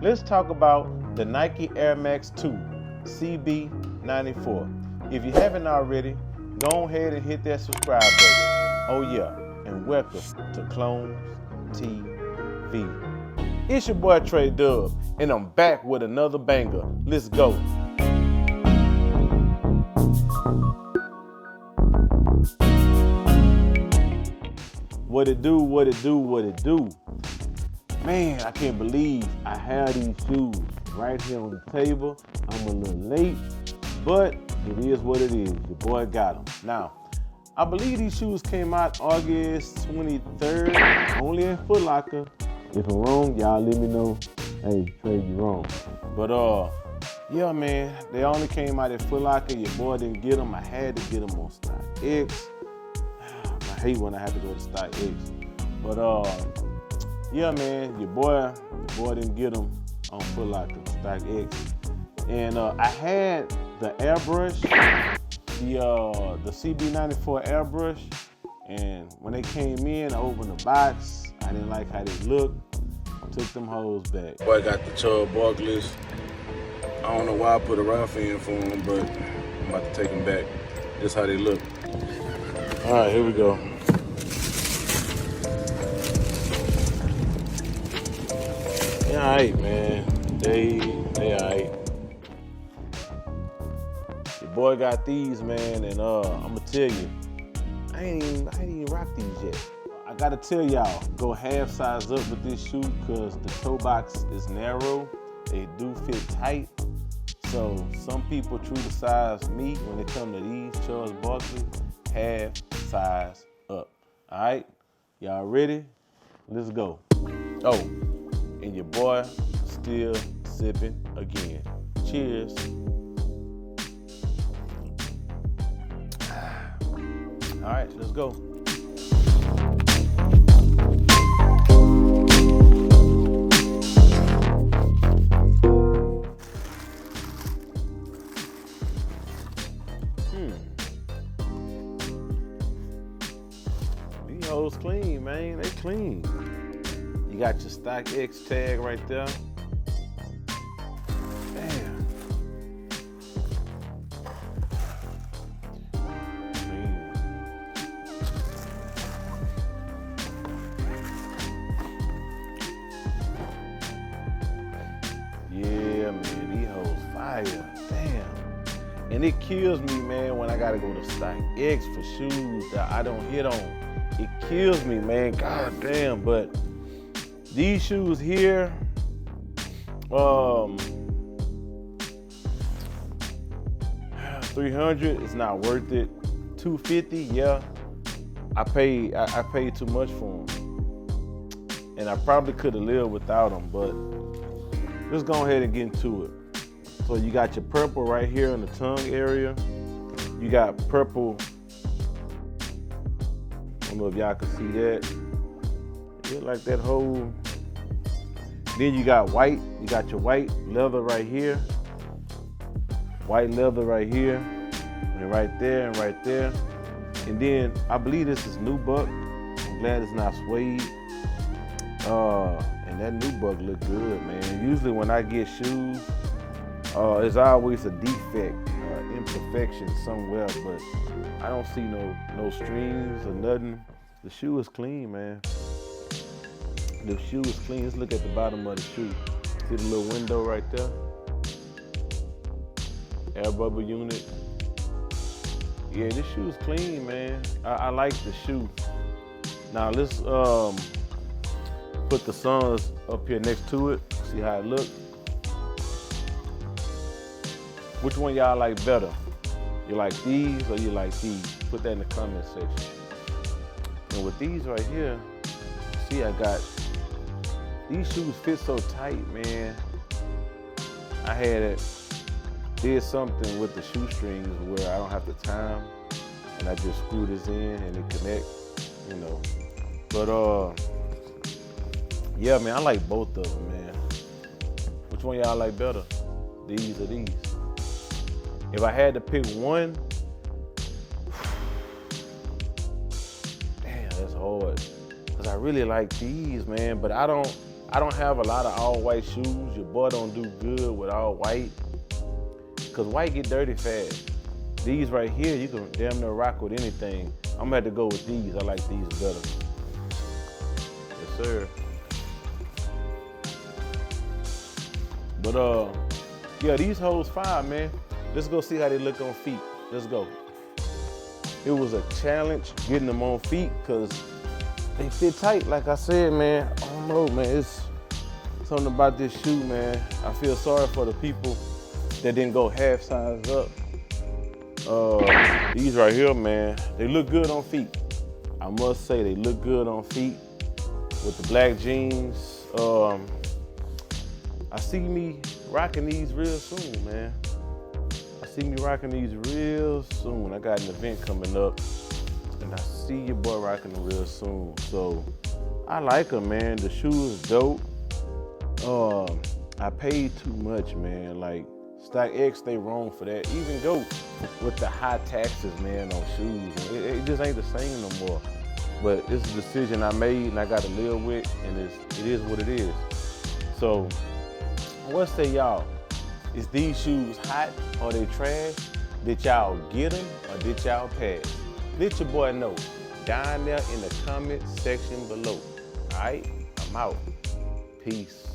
let's talk about the Nike Air Max 2 CB94. If you haven't already, go ahead and hit that subscribe button. Oh yeah, and welcome to Clones TV. It's your boy Trey Dub, and I'm back with another banger. Let's go. What it do, what it do, what it do. Man, I can't believe I have these shoes right here on the table. I'm a little late, but it is what it is. Your boy got them. Now, I believe these shoes came out August 23rd, only in Foot Locker. If I'm wrong, y'all let me know. Hey, Trey, you wrong. But yeah, man, they only came out at Foot Locker. Your boy didn't get them. I had to get them on StockX. I hate when I have to go to StockX. But yeah, man, your boy didn't get them on Foot Locker, StockX. And I had the airbrush, the CB94 airbrush, and when they came in, I opened the box. I didn't like how they looked. Took them hoes back. Boy got the Chubb Barkleys. I don't know why I put a rifle in for them, but I'm about to take them back. This how they look. All right, here we go. They all right, man. They all right. Your boy got these, man, and I'ma tell you, I ain't even rock these yet. I gotta tell y'all, go half size up with this shoe because the toe box is narrow. They do fit tight. So some people true to size me when it come to these Chubb Barkley, half size up. All right, y'all ready? Let's go. Oh, and your boy still sipping again. Cheers. All right, let's go. These hoes clean, man. They clean. You got your StockX tag right there. Damn. Yeah, man, these hoes fire. Damn. And it kills me, man, when I gotta go to StockX for shoes that I don't hit on. It kills me, man. God damn. But these shoes here, 300 is not worth it. 250, yeah. I paid too much for them, and I probably could have lived without them. But let's go ahead and get into it. So you got your purple right here in the tongue area. You got purple. I don't know if y'all can see that. Yeah, like that whole. Then you got white. You got your white leather right here. White leather right here, and right there, and right there. And then I believe this is nubuck. I'm glad it's not suede. And that nubuck look good, man. Usually when I get shoes, there's always a defect, imperfection somewhere, but I don't see no strings or nothing. The shoe is clean, man. The shoe is clean. Let's look at the bottom of the shoe. See the little window right there? Air bubble unit. Yeah, this shoe is clean, man. I like the shoe. Now let's put the Suns up here next to it. See how it looks. Which one y'all like better? You like these or you like these? Put that in the comment section. And with these right here, see I got, these shoes fit so tight, man. I did something with the shoestrings where I don't have to tie them, and I just screw this in and it connects, you know. But yeah, man, I like both of them, man. Which one y'all like better? These or these? If I had to pick one, damn, that's hard. Cause I really like these, man, but I don't I don't have a lot of all white shoes. Your boy don't do good with all white, cause white get dirty fast. These right here, you can damn near rock with anything. I'm gonna have to go with these. I like these better. Yes, sir. But yeah, these hoes fire, man. Let's go see how they look on feet. Let's go. It was a challenge getting them on feet, cause they fit tight, like I said, man. I don't know, man. It's something about this shoe, man. I feel sorry for the people that didn't go half size up. These right here, man, they look good on feet. I must say, they look good on feet with the black jeans. I see me rocking these real soon, man. I see me rocking these real soon. I got an event coming up, and I see your boy rocking them real soon. So I like them, man. The shoe is dope. I paid too much, man. Like, StockX, they wrong for that. Even go with the high taxes, man, on shoes. It just ain't the same no more. But it's a decision I made and I gotta live with, and it is what it is. So, what say y'all? Is these shoes hot or they trash? Did y'all get them or did y'all pass? Let your boy know down there in the comment section below. All right, I'm out. Peace.